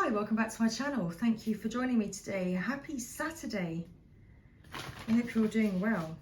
Hi, welcome back to my channel. Thank you for joining me today. Happy Saturday. I hope you're all doing well.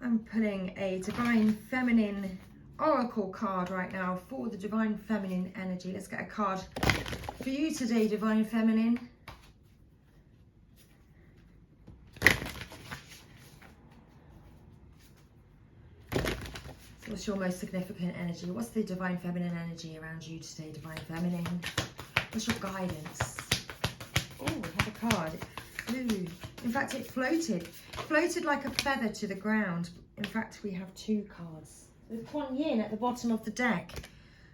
I'm pulling a Divine Feminine Oracle card right now for the Divine Feminine energy. Let's get a card for you today, Divine Feminine. What's your most significant energy? What's the Divine Feminine energy around you today, Divine Feminine? What's your guidance? Oh, we have a card. Ooh. In fact, it floated. Floated like a feather to the ground. In fact, we have two cards. There's Kuan Yin at the bottom of the deck.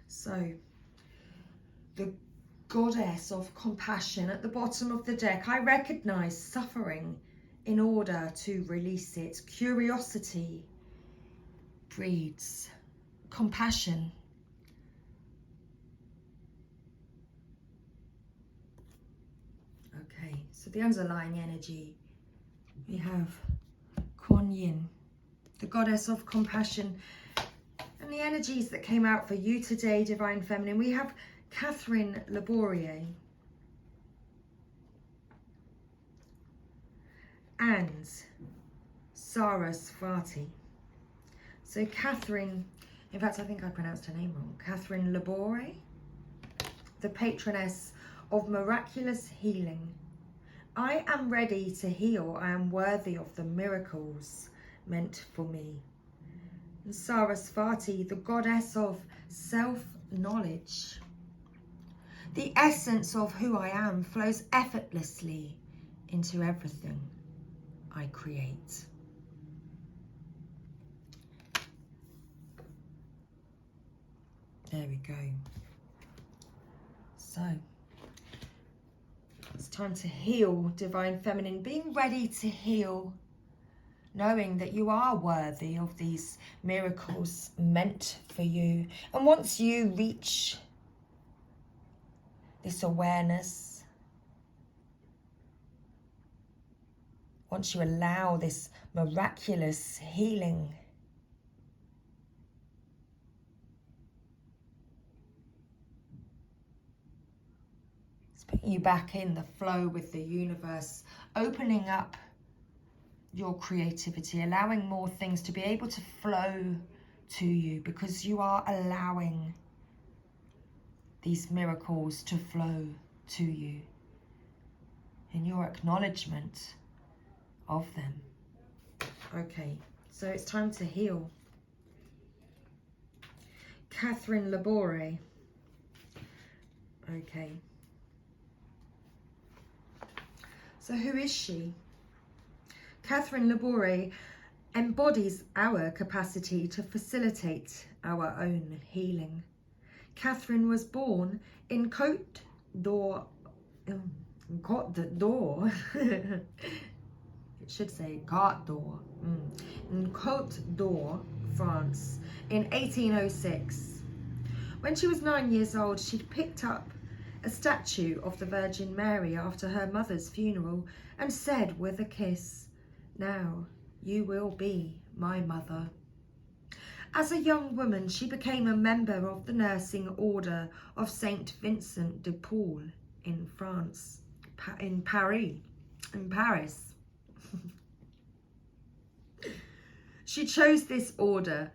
So, the goddess of compassion at the bottom of the deck. I recognize suffering in order to release it. Curiosity breeds compassion. Okay, so the underlying energy, we have Kuan Yin, the goddess of compassion. And the energies that came out for you today, Divine Feminine, we have Catherine Labourier and Sarasvati. So Catherine, in fact, I think I pronounced her name wrong. Catherine Labourier, the patroness of miraculous healing. I am ready to heal. I am worthy of the miracles meant for me. And Sarasvati, the goddess of self-knowledge. The essence of who I am flows effortlessly into everything I create. There we go. So, it's time to heal, Divine Feminine. Being ready to heal, knowing that you are worthy of these miracles meant for you. And once you reach this awareness, once you allow this miraculous healing, putting you back in the flow with the universe, opening up your creativity, allowing more things to be able to flow to you because you are allowing these miracles to flow to you in your acknowledgement of them. Okay, so it's time to heal. Catherine Labourier. Okay. So who is she? Catherine Labourier embodies our capacity to facilitate our own healing. Catherine was born in Côte d'Or. It should say Côte d'Or. In Côte d'Or, France, in 1806. When she was 9 years old, she'd picked up a statue of the Virgin Mary after her mother's funeral and said with a kiss, "Now you will be my mother." As a young woman, she became a member of the nursing order of Saint Vincent de Paul in France, in Paris. She chose this order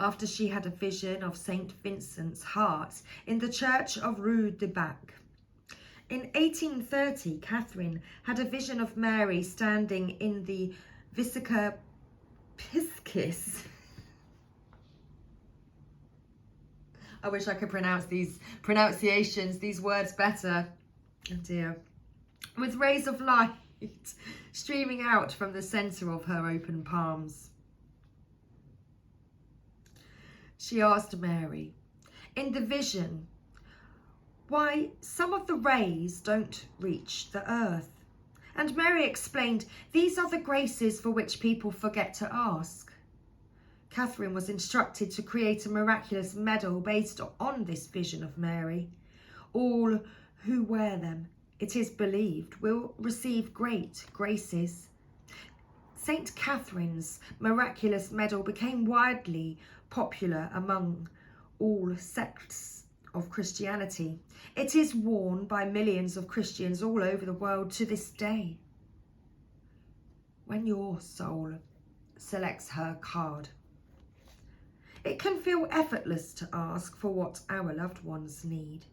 after she had a vision of Saint Vincent's heart in the church of Rue de Bac. In 1830, Catherine had a vision of Mary standing in the Visica Piscis. I wish I could pronounce these pronunciations, these words better. Oh dear. With rays of light streaming out from the centre of her open palms. She asked Mary, in the vision, why some of the rays don't reach the earth. And Mary explained, these are the graces for which people forget to ask. Catherine was instructed to create a miraculous medal based on this vision of Mary. All who wear them, it is believed, will receive great graces. St. Catherine's miraculous medal became widely popular among all sects of Christianity. It is worn by millions of Christians all over the world to this day. When your soul selects her card, it can feel effortless to ask for what our loved ones need.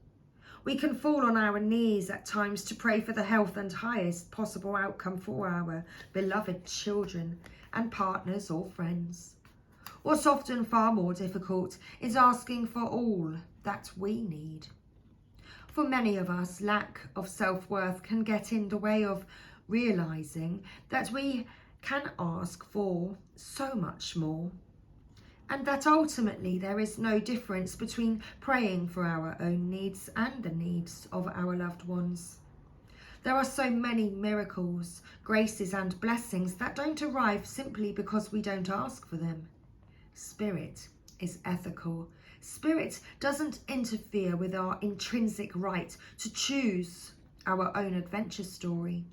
We can fall on our knees at times to pray for the health and highest possible outcome for our beloved children and partners or friends. What's often far more difficult is asking for all that we need. For many of us, lack of self-worth can get in the way of realising that we can ask for so much more, and that ultimately there is no difference between praying for our own needs and the needs of our loved ones. There are so many miracles, graces and blessings that don't arrive simply because we don't ask for them. Spirit is ethical. Spirit doesn't interfere with our intrinsic right to choose our own adventure story.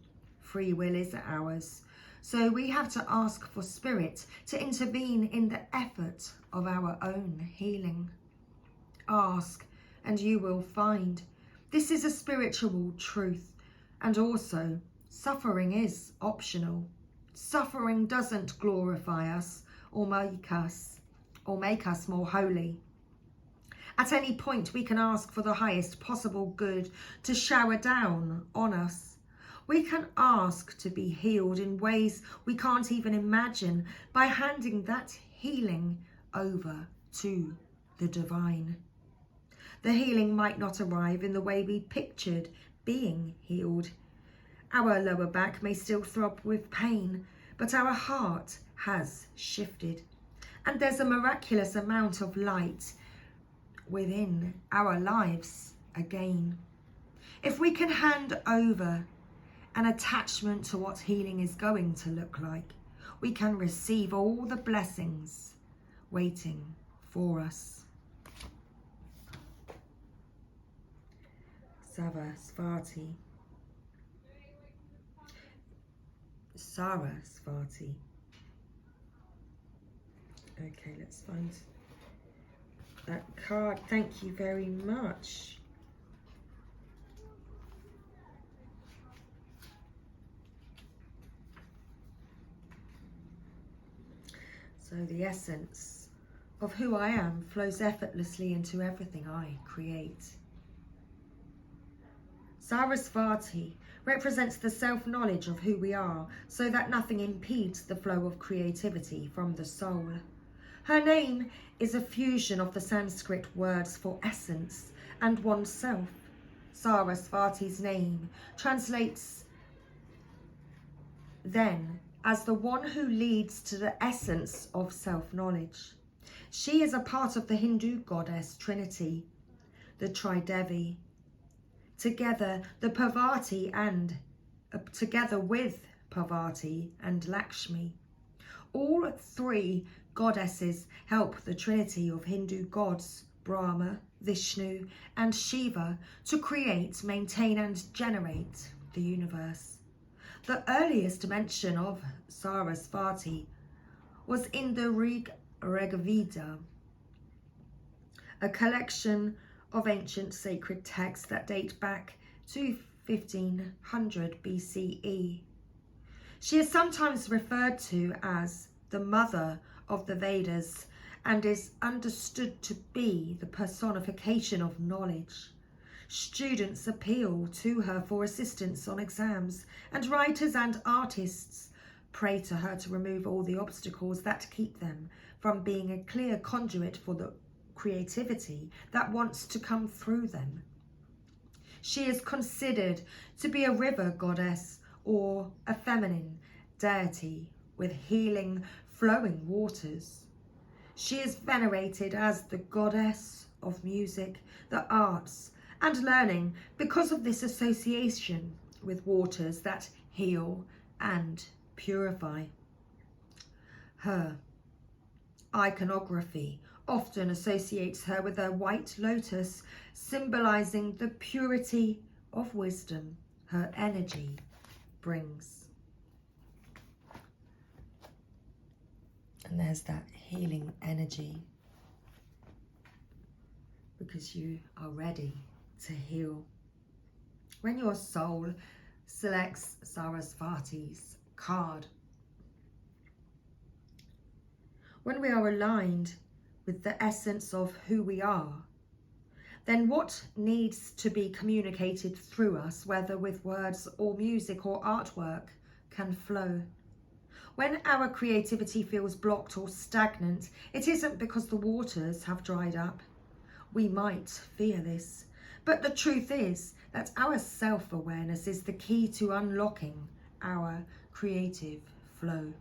Free will is ours. So we have to ask for Spirit to intervene in the effort of our own healing. Ask and you will find. This is a spiritual truth. And also, suffering is optional. Suffering doesn't glorify us or make us more holy. At any point, we can ask for the highest possible good to shower down on us. We can ask to be healed in ways we can't even imagine by handing that healing over to the divine. The healing might not arrive in the way we pictured being healed. Our lower back may still throb with pain, but our heart has shifted. And there's a miraculous amount of light within our lives again. If we can hand over an attachment to what healing is going to look like, we can receive all the blessings waiting for us. Sarasvati. Okay, let's find that card. Thank you very much. So the essence of who I am flows effortlessly into everything I create. Sarasvati represents the self-knowledge of who we are, so that nothing impedes the flow of creativity from the soul. Her name is a fusion of the Sanskrit words for essence and oneself. Sarasvati's name translates then as the one who leads to the essence of self-knowledge. She is a part of the Hindu goddess Trinity, the Tridevi. Together with Parvati and Lakshmi. All three goddesses help the trinity of Hindu gods, Brahma, Vishnu and Shiva, to create, maintain and generate the universe. The earliest mention of Sarasvati was in the Rigveda, a collection of ancient sacred texts that date back to 1500 BCE. She is sometimes referred to as the mother of the Vedas and is understood to be the personification of knowledge. Students appeal to her for assistance on exams, and writers and artists pray to her to remove all the obstacles that keep them from being a clear conduit for the creativity that wants to come through them. She is considered to be a river goddess or a feminine deity with healing, flowing waters. She is venerated as the goddess of music, the arts, and learning because of this association with waters that heal and purify. Her iconography often associates her with a white lotus, symbolizing the purity of wisdom her energy brings. And there's that healing energy because you are ready to heal. When your soul selects Sarasvati's card, when we are aligned with the essence of who we are, then what needs to be communicated through us, whether with words or music or artwork, can flow. When our creativity feels blocked or stagnant, it isn't because the waters have dried up. We might fear this, but the truth is that our self-awareness is the key to unlocking our creative flow.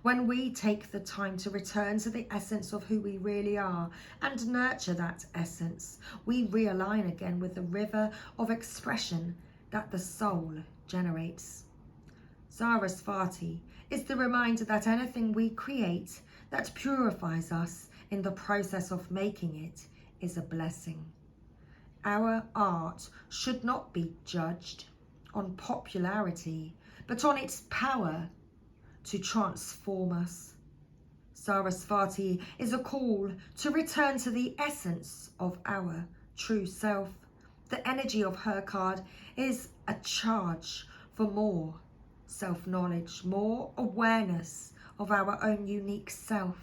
When we take the time to return to the essence of who we really are and nurture that essence, we realign again with the river of expression that the soul generates. Sarasvati is the reminder that anything we create that purifies us in the process of making it is a blessing. Our art should not be judged on popularity, but on its power to transform us. Sarasvati is a call to return to the essence of our true self. The energy of her card is a charge for more self-knowledge, more awareness of our own unique self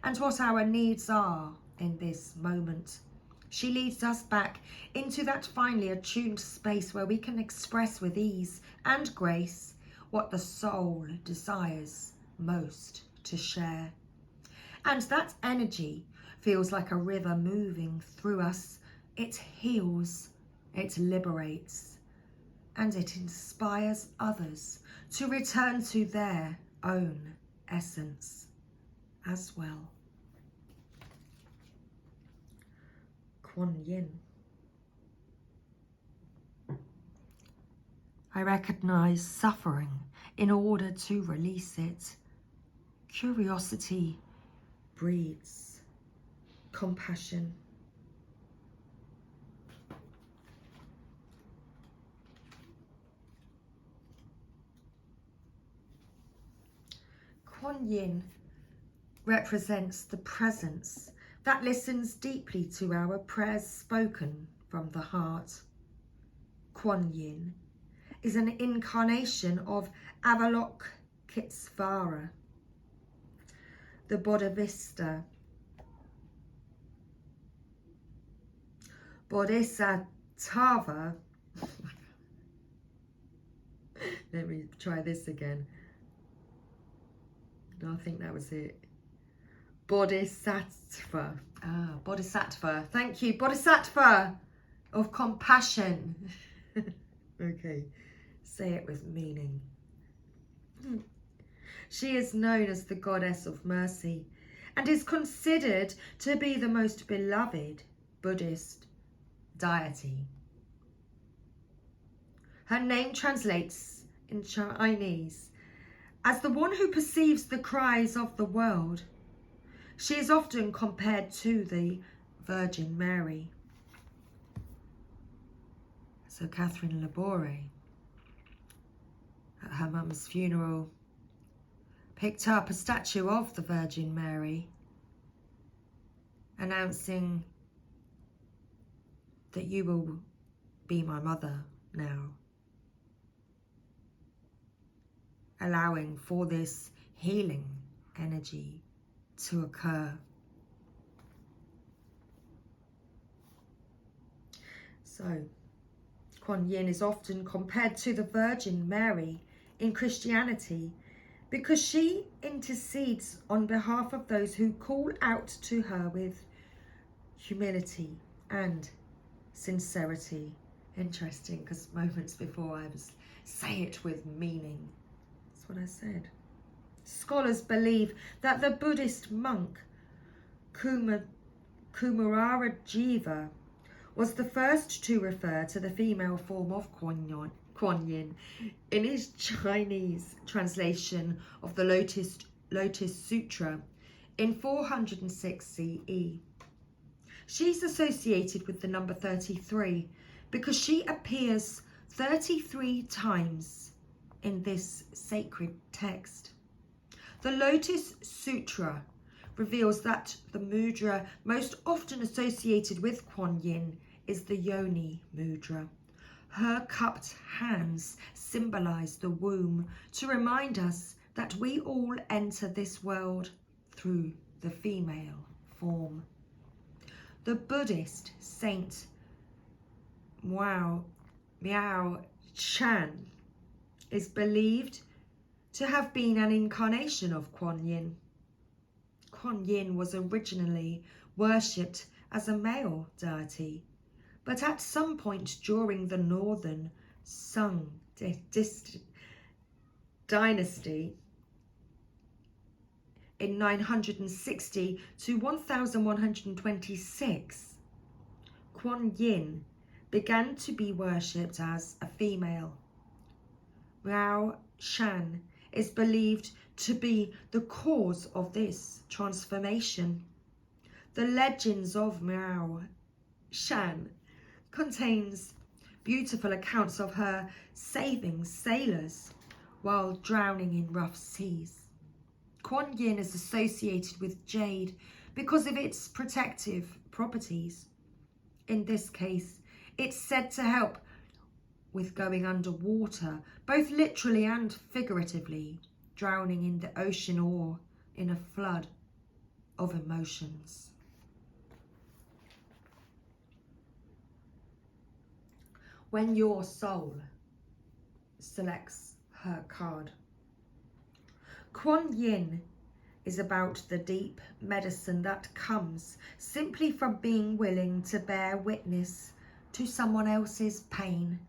and what our needs are in this moment. She leads us back into that finely attuned space where we can express with ease and grace what the soul desires most to share. And that energy feels like a river moving through us. It heals, it liberates, and it inspires others to return to their own essence as well. Kuan Yin. I recognize suffering in order to release it. Curiosity breeds compassion. Kuan Yin represents the presence that listens deeply to our prayers spoken from the heart. Kuan Yin is an incarnation of Avalokitesvara, the Bodhisattva, let me try this again. No, I think that was it. Bodhisattva. Bodhisattva. Thank you. Bodhisattva of compassion. Okay. Say it with meaning. She is known as the goddess of mercy and is considered to be the most beloved Buddhist deity. Her name translates in Chinese as the one who perceives the cries of the world. She is often compared to the Virgin Mary. So Catherine Labore, at her mum's funeral, picked up a statue of the Virgin Mary, announcing that you will be my mother now, allowing for this healing energy to occur. So, Kuan Yin is often compared to the Virgin Mary in Christianity because she intercedes on behalf of those who call out to her with humility and sincerity. Interesting, because moments before I was say it with meaning. That's what I said. Scholars believe that the Buddhist monk Kumarajiva was the first to refer to the female form of Kuan Yin in his Chinese translation of the Lotus Sutra in 406 CE. She's associated with the number 33 because she appears 33 times in this sacred text. The Lotus Sutra reveals that the mudra most often associated with Kuan Yin is the Yoni mudra. Her cupped hands symbolize the womb to remind us that we all enter this world through the female form. The Buddhist saint Miao Shan is believed to have been an incarnation of Kuan Yin. Kuan Yin was originally worshipped as a male deity, but at some point during the Northern Sung dynasty in 960 to 1126, Kuan Yin began to be worshipped as a female. Miao Shan is believed to be the cause of this transformation. The legends of Miao Shan contains beautiful accounts of her saving sailors while drowning in rough seas. Kuan Yin is associated with jade because of its protective properties. In this case, it's said to help with going underwater, both literally and figuratively, drowning in the ocean or in a flood of emotions. When your soul selects her card, Kuan Yin is about the deep medicine that comes simply from being willing to bear witness to someone else's pain.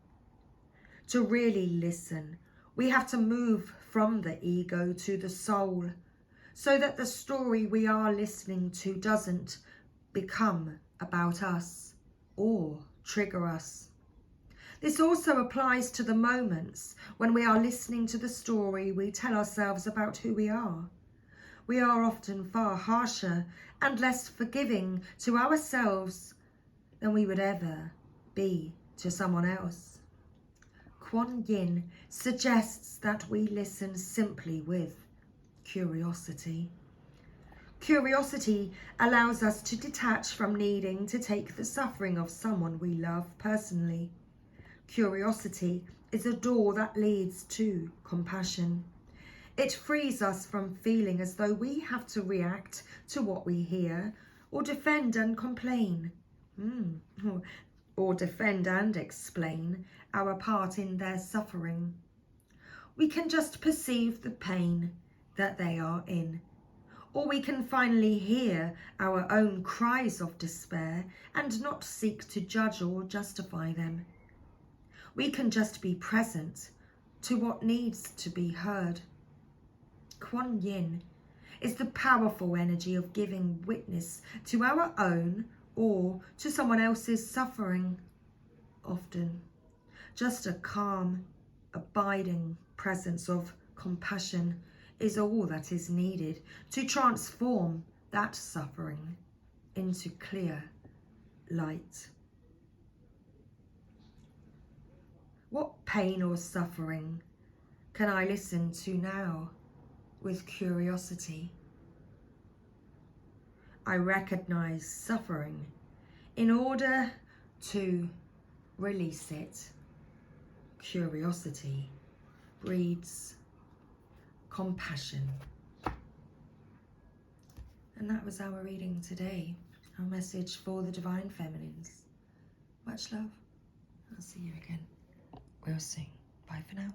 To really listen, we have to move from the ego to the soul, so that the story we are listening to doesn't become about us or trigger us. This also applies to the moments when we are listening to the story we tell ourselves about who we are. We are often far harsher and less forgiving to ourselves than we would ever be to someone else. Kuan Yin suggests that we listen simply with curiosity. Curiosity allows us to detach from needing to take the suffering of someone we love personally. Curiosity is a door that leads to compassion. It frees us from feeling as though we have to react to what we hear or defend and complain, or defend and explain our part in their suffering. We can just perceive the pain that they are in, or we can finally hear our own cries of despair and not seek to judge or justify them. We can just be present to what needs to be heard. Kuan Yin is the powerful energy of giving witness to our own or to someone else's suffering. Often, just a calm, abiding presence of compassion is all that is needed to transform that suffering into clear light. What pain or suffering can I listen to now with curiosity? I recognize suffering in order to release it. Curiosity breeds compassion. And that was our reading today. Our message for the Divine Feminines. Much love. I'll see you again real soon. Bye for now.